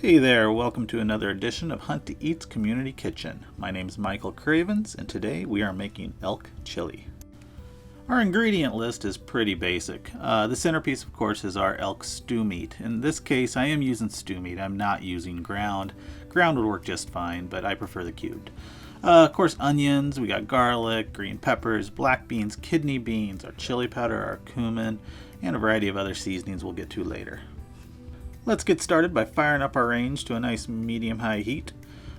Hey there, welcome to another edition of Hunt to Eat's Community Kitchen. My name is Michael Cravens, and today we are making elk chili. Our ingredient list is pretty basic. The centerpiece, of course, is our elk stew meat. In this case, I am using stew meat. I'm not using ground. Ground would work just fine, but I prefer the cubed. Of course, onions, we got garlic, green peppers, black beans, kidney beans, our chili powder, our cumin, and a variety of other seasonings we'll get to later. Let's get started by firing up our range to a nice medium-high heat.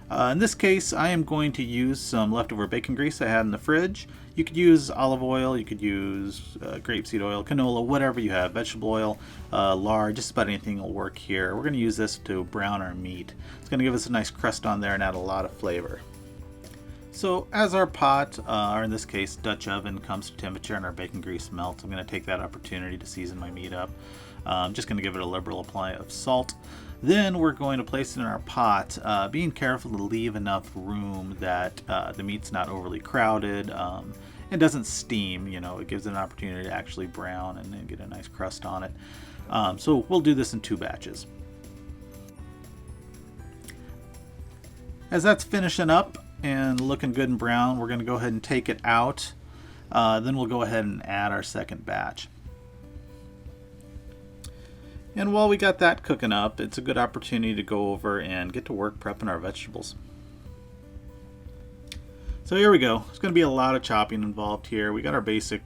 In this case, I am going to use some leftover bacon grease I had in the fridge. You could use olive oil, you could use grapeseed oil, canola, whatever you have, vegetable oil, lard, just about anything will work here. We're going to use this to brown our meat. It's going to give us a nice crust on there and add a lot of flavor. So as our pot, or in this case Dutch oven, comes to temperature and our bacon grease melts, I'm going to take that opportunity to season my meat up. I'm just going to give it a liberal apply of salt. Then we're going to place it in our pot, being careful to leave enough room that the meat's not overly crowded and doesn't steam. You know, it gives it an opportunity to actually brown and then get a nice crust on it. So we'll do this in 2 batches. As that's finishing up and looking good and brown, we're going to go ahead and take it out. Then we'll go ahead and add our second batch. And while we got that cooking up, it's a good opportunity to go over and get to work prepping our vegetables. So here we go. There's going to be a lot of chopping involved here. We got our basic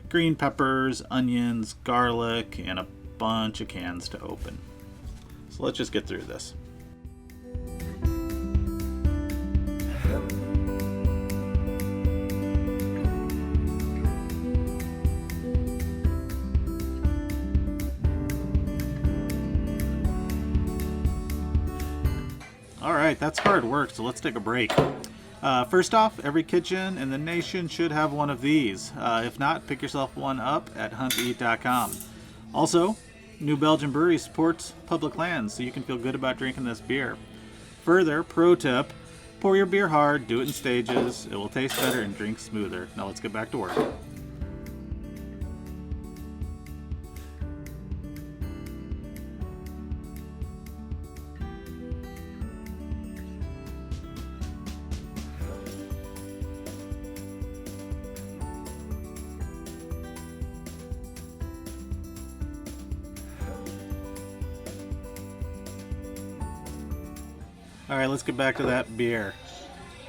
green peppers, onions, garlic, and a bunch of cans to open. So let's just get through this. Alright, that's hard work, so let's take a break. First off, every kitchen in the nation should have one of these. If not, pick yourself one up at hunttoeat.com. Also, New Belgian Brewery supports public lands, so you can feel good about drinking this beer. Further, pro tip, pour your beer hard, do it in stages, it will taste better and drink smoother. Now let's get back to work. Alright, let's get back to that beer.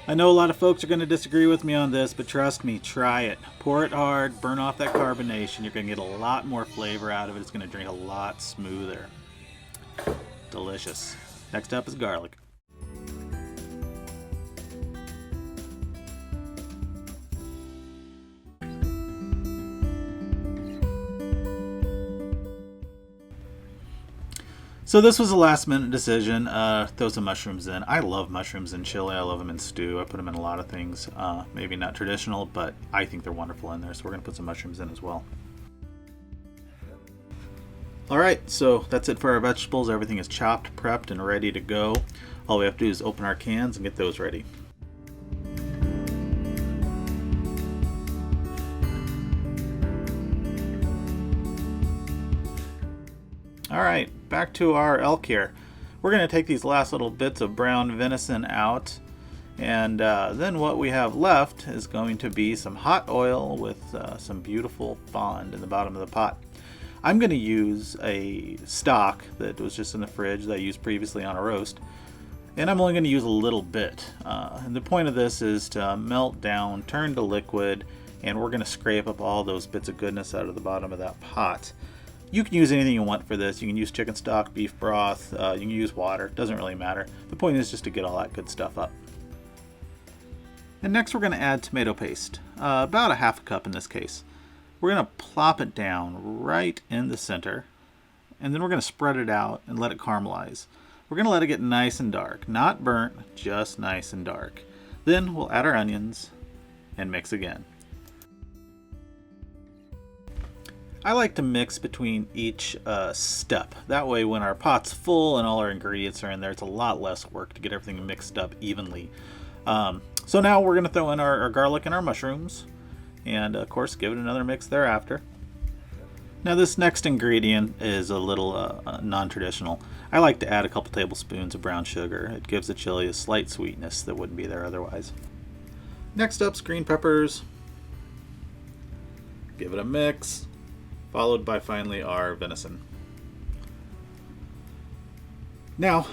I know a lot of folks are going to disagree with me on this, but trust me, try it. Pour it hard, burn off that carbonation. You're going to get a lot more flavor out of it. It's going to drink a lot smoother. Delicious. Next up is garlic. So this was a last minute decision. Throw some mushrooms in. I love mushrooms in chili. I love them in stew. I put them in a lot of things. Maybe not traditional, but I think they're wonderful in there. So we're going to put some mushrooms in as well. Alright, so that's it for our vegetables. Everything is chopped, prepped, and ready to go. All we have to do is open our cans and get those ready. Alright, back to our elk here. We're going to take these last little bits of brown venison out, and then what we have left is going to be some hot oil with some beautiful fond in the bottom of the pot. I'm going to use a stock that was just in the fridge that I used previously on a roast, and I'm only going to use a little bit. And the point of this is to melt down, turn to liquid, and we're going to scrape up all those bits of goodness out of the bottom of that pot. You can use anything you want for this. You can use chicken stock, beef broth, you can use water. Doesn't really matter. The point is just to get all that good stuff up. And next we're going to add tomato paste, about a half a cup in this case. We're going to plop it down right in the center, and then we're going to spread it out and let it caramelize. We're going to let it get nice and dark, not burnt, just nice and dark. Then we'll add our onions and mix again. I like to mix between each step. That way when our pot's full and all our ingredients are in there, it's a lot less work to get everything mixed up evenly. So now we're going to throw in our garlic and our mushrooms, and of course give it another mix thereafter. Now this next ingredient is a little non-traditional. I like to add a couple tablespoons of brown sugar. It gives the chili a slight sweetness that wouldn't be there otherwise. Next up's green peppers. Give it a mix, followed by finally our venison. Now,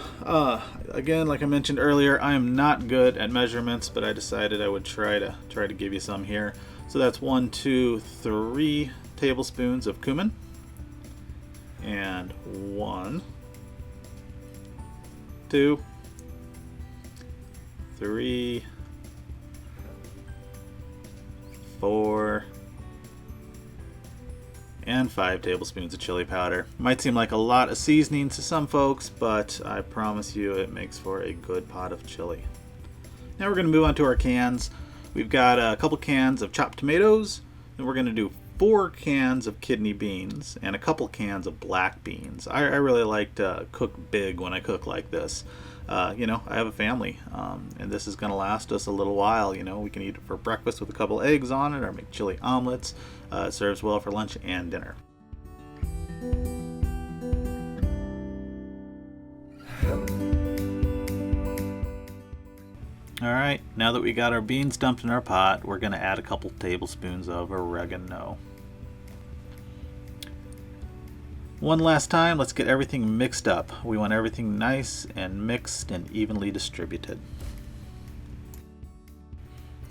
again, like I mentioned earlier, I am not good at measurements, but I decided I would try to give you some here. So that's 1, 2, 3 tablespoons of cumin, and 1, 2, 3, 4, and 5 tablespoons of chili powder. Might seem like a lot of seasoning to some folks, but I promise you it makes for a good pot of chili. Now we're going to move on to our cans. We've got a couple cans of chopped tomatoes, and we're going to do 4 cans of kidney beans and a couple cans of black beans. I really like to cook big when I cook like this. I have a family, and this is going to last us a little while. We can eat it for breakfast with a couple eggs on it, or make chili omelets. It serves well for lunch and dinner. Alright, now that we got our beans dumped in our pot, we're going to add a couple tablespoons of oregano. One last time, let's get everything mixed up. We want everything nice and mixed and evenly distributed.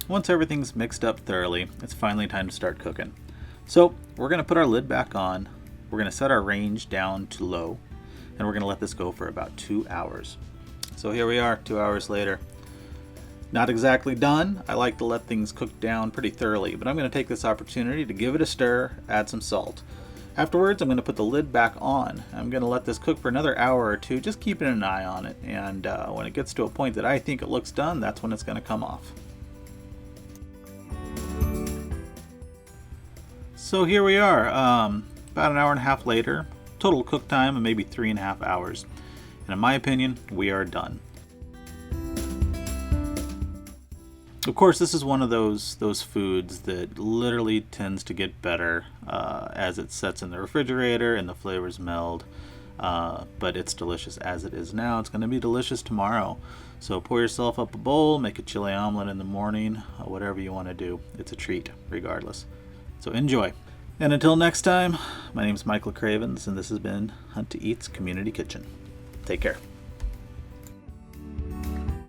Once everything's mixed up thoroughly, it's finally time to start cooking. So we're going to put our lid back on, we're going to set our range down to low, and we're going to let this go for about 2 hours. So here we are, 2 hours later. Not exactly done. I like to let things cook down pretty thoroughly, but I'm going to take this opportunity to give it a stir, add some salt. Afterwards, I'm going to put the lid back on. I'm going to let this cook for another hour or two, just keeping an eye on it. And when it gets to a point that I think it looks done, that's when it's going to come off. So here we are, about an hour and a half later. Total cook time of maybe 3.5 hours. And in my opinion, we are done. Of course, this is one of those foods that literally tends to get better as it sets in the refrigerator and the flavors meld. But it's delicious as it is now. It's going to be delicious tomorrow. So pour yourself up a bowl, make a chili omelet in the morning, whatever you want to do. It's a treat, regardless. So enjoy. And until next time, my name is Michael Cravens, and this has been Hunt to Eat's Community Kitchen. Take care.